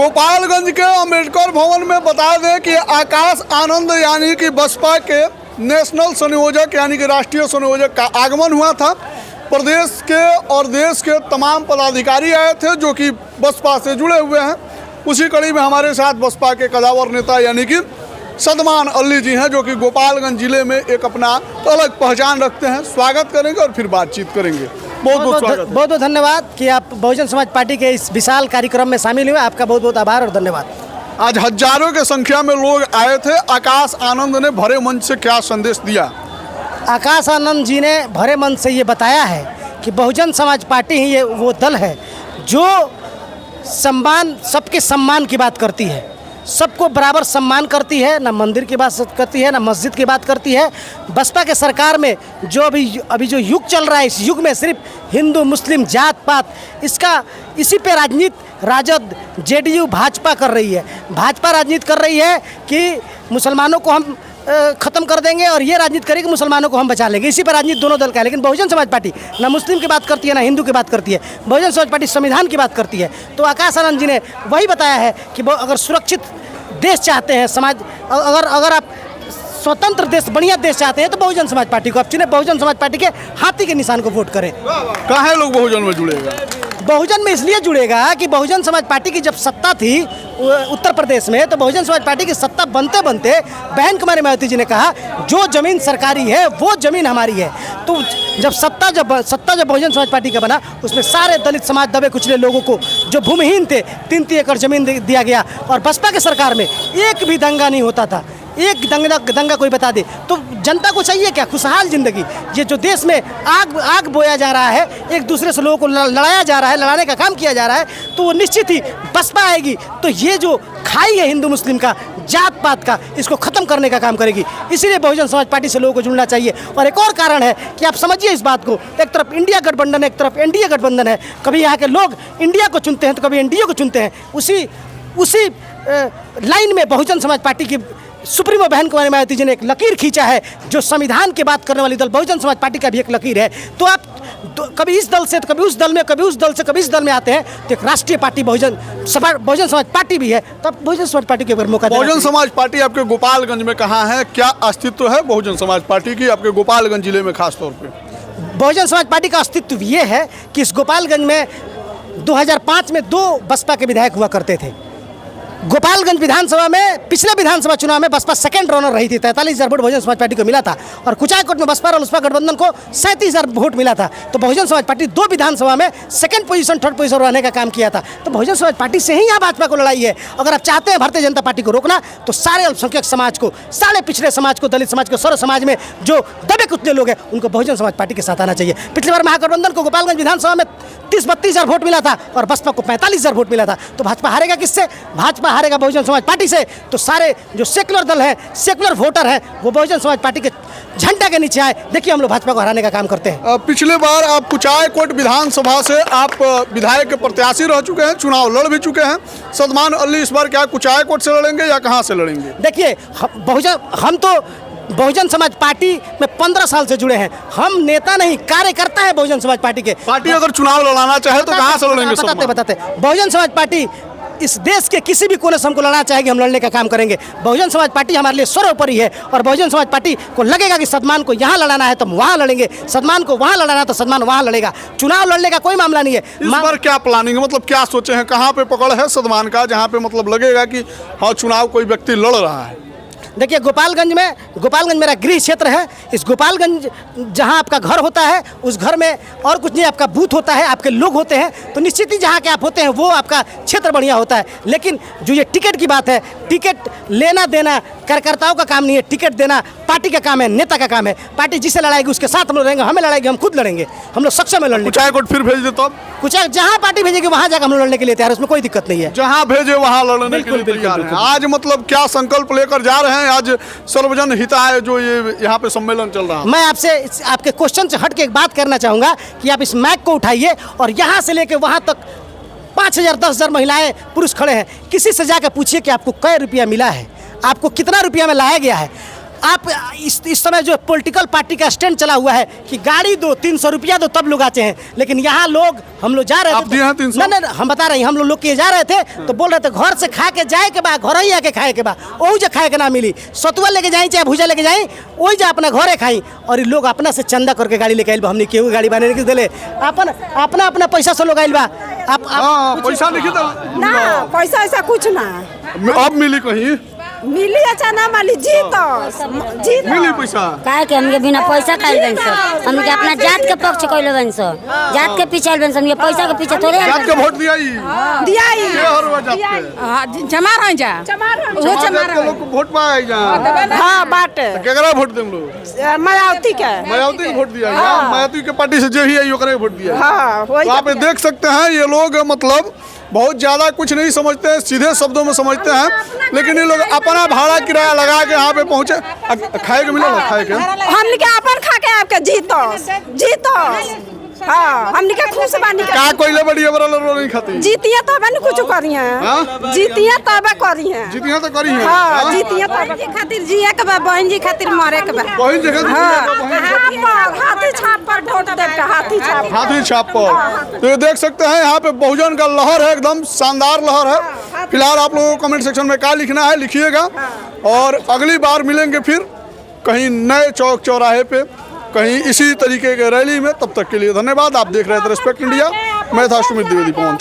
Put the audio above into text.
गोपालगंज के अम्बेडकर भवन में बता दें कि आकाश आनंद यानी कि बसपा के नेशनल संयोजक यानी कि राष्ट्रीय संयोजक का आगमन हुआ था। प्रदेश के और देश के तमाम पदाधिकारी आए थे जो कि बसपा से जुड़े हुए हैं। उसी कड़ी में हमारे साथ बसपा के कदावर नेता यानी कि सदमान अली जी हैं जो कि गोपालगंज जिले में एक अपना अलग पहचान रखते हैं। स्वागत करेंगे और फिर बातचीत करेंगे। बहुत बहुत धन्यवाद कि आप बहुजन समाज पार्टी के इस विशाल कार्यक्रम में शामिल हुए। आपका बहुत बहुत आभार और धन्यवाद। आज हजारों के संख्या में लोग आए थे। आकाश आनंद ने भरे मंच से क्या संदेश दिया? आकाश आनंद जी ने भरे मंच से ये बताया है कि बहुजन समाज पार्टी ही ये वो दल है जो सबके सम्मान की बात करती है, सबको बराबर सम्मान करती है, ना मंदिर की बात करती है ना मस्जिद की बात करती है। बसपा के सरकार में जो अभी जो युग चल रहा है, इस युग में सिर्फ हिंदू मुस्लिम जात पात इसी पे राजनीति राजद जेडीयू भाजपा कर रही है। भाजपा राजनीति कर रही है कि मुसलमानों को हम ख़त्म कर देंगे और ये राजनीति करेगी मुसलमानों को हम बचा लेंगे। इसी पर राजनीति दोनों दल का है। लेकिन बहुजन समाज पार्टी ना मुस्लिम की बात करती है ना हिंदू की बात करती है। बहुजन समाज पार्टी संविधान की बात करती है। तो आकाश आनंद जी ने वही बताया है कि अगर सुरक्षित देश चाहते हैं, समाज अगर आप स्वतंत्र देश बढ़िया देश चाहते हैं तो बहुजन समाज पार्टी को आप चुने। बहुजन समाज पार्टी के हाथी के निशान को वोट करें। कहाँ लोग बहुजन में जुड़ेगा? बहुजन में इसलिए जुड़ेगा कि बहुजन समाज पार्टी की जब सत्ता थी उत्तर प्रदेश में, तो बहुजन समाज पार्टी की सत्ता बनते बनते बहन कुमारी मायावती जी ने कहा जो जमीन सरकारी है वो जमीन हमारी है। तो जब सत्ता जब बहुजन समाज पार्टी का बना, उसमें सारे दलित समाज दबे कुचले लोगों को जो भूमिहीन थे 3-3 एकड़ जमीन दिया गया। और बसपा के सरकार में एक भी दंगा नहीं होता था। एक दंगा कोई बता दे तो जनता को चाहिए क्या? खुशहाल जिंदगी। ये जो देश में आग बोया जा रहा है, एक दूसरे से लोगों को लड़ाया जा रहा है, लड़ाने का काम किया जा रहा है, तो वो निश्चित ही बसपा आएगी तो ये जो खाई है हिंदू मुस्लिम का, जात पात का, इसको ख़त्म करने का काम करेगी। इसीलिए बहुजन समाज पार्टी से लोगों को जुड़ना चाहिए। और एक और कारण है कि आप समझिए इस बात को, एक तरफ इंडिया गठबंधन है, एक तरफ एनडीए गठबंधन है। कभी यहाँ के लोग इंडिया को चुनते हैं तो कभी एनडीए को चुनते हैं। उसी लाइन में बहुजन समाज पार्टी की सुप्रीमो बहन कुमारी मायावती जी ने एक लकीर खींचा है जो संविधान की बात करने वाली दल बहुजन समाज पार्टी का भी एक लकीर है। तो आप कभी इस दल से तो कभी उस दल में, कभी उस दल से कभी इस दल में आते हैं। तो एक राष्ट्रीय पार्टी बहुजन समाज पार्टी भी है। तो आप बहुजन समाज पार्टी के ऊपर मौका दें। बहुजन समाज पार्टी आपके गोपालगंज में कहाँ है? क्या अस्तित्व है बहुजन समाज पार्टी की आपके गोपालगंज जिले में? खास तौर पर बहुजन समाज पार्टी का अस्तित्व ये है कि इस गोपालगंज में 2005 में 2 बसपा के विधायक हुआ करते थे। गोपालगंज विधानसभा में पिछले विधानसभा चुनाव में बसपा सेकंड रनर रही थी। 43,000 वोट बहुजन समाज पार्टी को मिला था और कुचायकोट में बसपा और उस गठबंधन को 37,000 वोट मिला था। तो बहुजन समाज पार्टी 2 विधानसभा में सेकंड पोजीशन थर्ड पोजीशन रहने का काम किया था। तो बहुजन समाज पार्टी से ही यहाँ भाजपा को लड़ाई है। अगर आप चाहते हैं भारतीय जनता पार्टी को रोकना तो सारे अल्पसंख्यक समाज को, सारे पिछड़े समाज को, दलित समाज को, सर्व समाज में जो दबे कुचले लोग हैं उनको बहुजन समाज पार्टी के साथ आना चाहिए। पिछली बार महागठबंधन को गोपालगंज विधानसभा में 30-32,000 वोट मिला था और बसपा को 45,000 वोट मिला था। तो भाजपा हारेगा किससे? भाजपा हारेगा बहुजन समाज पार्टी से। तो सारे जो सेकुलर दल है, सेकुलर वोटर है, वो बहुजन समाज पार्टी के झंडा के नीचे आए। देखिए हम लोग भाजपा को हराने का काम करते हैं। पिछले बार आप कुचायकोट विधानसभा से आप विधायक के प्रत्याशी रह चुके हैं, चुनाव लड़ भी चुके हैं। सदमान अली इस बार क्या कुचायकोट से लड़ेंगे या कहाँ से लड़ेंगे? देखिए हम तो बहुजन समाज पार्टी में 15 साल से जुड़े हैं। हम नेता नहीं, कार्यकर्ता है बहुजन समाज पार्टी के। पार्टी अगर चुनाव लड़ाना चाहे तो कहाँ से लड़ेंगे? बताते बहुजन समाज पार्टी इस देश के किसी भी कोने से हमको लड़ना चाहेगी, हम लड़ने का काम करेंगे। बहुजन समाज पार्टी हमारे लिए सर्वोपरि है और बहुजन समाज पार्टी को लगेगा कि सदमान को यहाँ लड़ाना है तो हम वहाँ लड़ेंगे, सदमान को वहाँ लड़ाना है तो सदमान वहाँ लड़ेगा। चुनाव लड़ने का कोई मामला नहीं है। इस बार क्या प्लानिंग है, मतलब क्या सोचे हैं? कहाँ पे पकड़ है सदमान का जहाँ पे मतलब लगेगा कि हाँ चुनाव कोई व्यक्ति लड़ रहा है? देखिए गोपालगंज मेरा गृह क्षेत्र है। इस गोपालगंज जहां आपका घर होता है उस घर में और कुछ नहीं, आपका बूथ होता है, आपके लोग होते हैं। तो निश्चित ही जहां के आप होते हैं वो आपका क्षेत्र बढ़िया होता है। लेकिन जो ये टिकट की बात है, टिकट लेना देना कार्यकर्ताओं का काम नहीं है, टिकट देना पार्टी का काम है, नेता का काम है। पार्टी जिसे लड़ाएगी उसके साथ हम लोग रहेंगे, हमें लड़ाएगी हम खुद लड़ेंगे, हम लोग सक्षम है लड़ने। कुचायकोट फिर भेज दे तो कुछ जहाँ पार्टी भेजेगी वहाँ जाकर हम लोग लड़ने के लिए तैयार है, उसमें कोई दिक्कत नहीं है। जहाँ भेजे वहाँ लड़ने के लिए तैयार हैं। आज मतलब क्या संकल्प लेकर जा रहे हैं? आज सर्वजन हिताय जो ये यहाँ पे सम्मेलन चल रहा है। मैं आपसे आपके क्वेश्चन से हट के एक बात करना चाहूँगा कि आप इस मैक को उठाइए और यहाँ से लेके वहाँ तक 5,000 10,000 महिलाएं पुरुष खड़े हैं। किसी से जाकर पूछिए कि आपको कै रुपया मिला है, आपको कितना रुपया में लाया गया है। आप इस समय जो पॉलिटिकल पार्टी का स्टैंड चला हुआ है कि गाड़ी दो 300 रुपया दो तब लोग आते हैं, लेकिन यहाँ लोग हम लोग जा रहे आप दिए हैं 300? नहीं हम बता रहे हैं, हम लोग के जा रहे थे तो बोल रहे थे घर से खा के जाए के बाद घर ही आके खाए के बाद वही जो खाए के ना मिली, सतुआ लेके जाए चाहे भूजा लेके जाए वही जा अपना घरे खाई। और ये लोग अपना से चंदा करके गाड़ी लेके आइल बा, हमने केहू गाड़ी बनाने के दिले अपना अपना पैसा से लोग आइल बा। आप पैसा लिखी ना पैसा ऐसा कुछ ना अब मिली कहीं मिली, अच्छा ना मिली जीत मिली पैसा काहे के हमके बिना पैसा खाइल बन सो, हमके अपना जात के पक्ष कइले बन सो, जात के पीछे बन सो, हमके पैसा के पीछे थोड़े जात के वोट दिया दिया जमा रह जा वो जमा लोग को वोट पाए जा। हाँ बाट केकरा वोट देम लोग? मायावती के मायावती को वोट दिया मायावती के पार्टी से जो ही आई ओकरे वोट दिया। हाँ तो आप ये देख सकते हैं ये लोग मतलब बहुत ज़्यादा कुछ नहीं समझते हैं, सीधे शब्दों में समझते हैं, लेकिन ये लोग अपना भाड़ा किराया लगा के यहाँ पे पहुँचे। खाए के मिले ना खाए के हमने के अपन खा के आपके जीतो हाँ हमने के खुश बानी का कोई बड़ी बड़ा नहीं खाती जीतिया तो हमें कुछ करी है, जीतिया तो हमें करी है, जीतिया तो करी है। हाँ जीतिया तो खातिर जिए के बा, बहन जी खातिर मरे के बा, बहन जगह हाथी छाप पर वोट दे के हाथी छाप पर। तो ये देख सकते हैं यहाँ पे बहुजन का लहर है, एकदम शानदार लहर है। फिलहाल आप लोगों को कमेंट सेक्शन में क्या लिखना है लिखिएगा, और अगली बार मिलेंगे फिर कहीं नए चौक चौराहे पे, कहीं इसी तरीके के रैली में। तब तक के लिए धन्यवाद। आप देख रहे थे रिस्पेक्ट इंडिया, मैं था सुमित द्विवेदी पवन।